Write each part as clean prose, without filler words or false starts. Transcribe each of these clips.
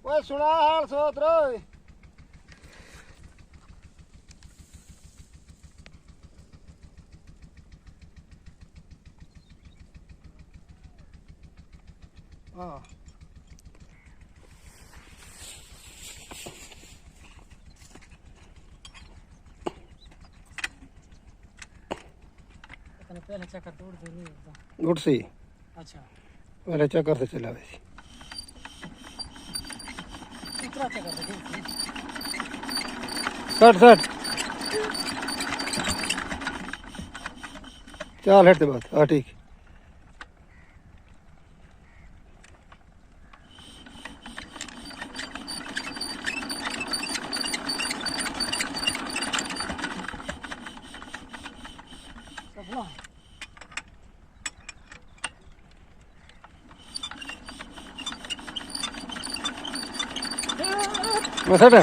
ओए सुना हाल सोत्रो हाँ पहले चक्कर तो उड़ नहीं होता। गुड सी अच्छा पहले चक्कर से चला वैसे इतना चक्कर देखिए। सट सट चल हेट बात हाँ ठीक सट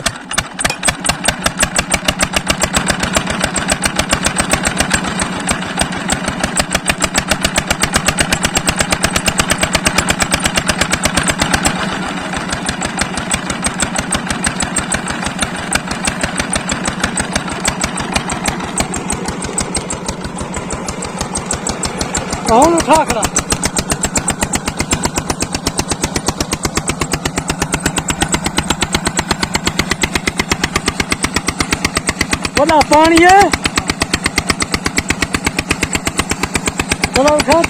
कौन उठा खड़ा बोला पानी है बोला उठा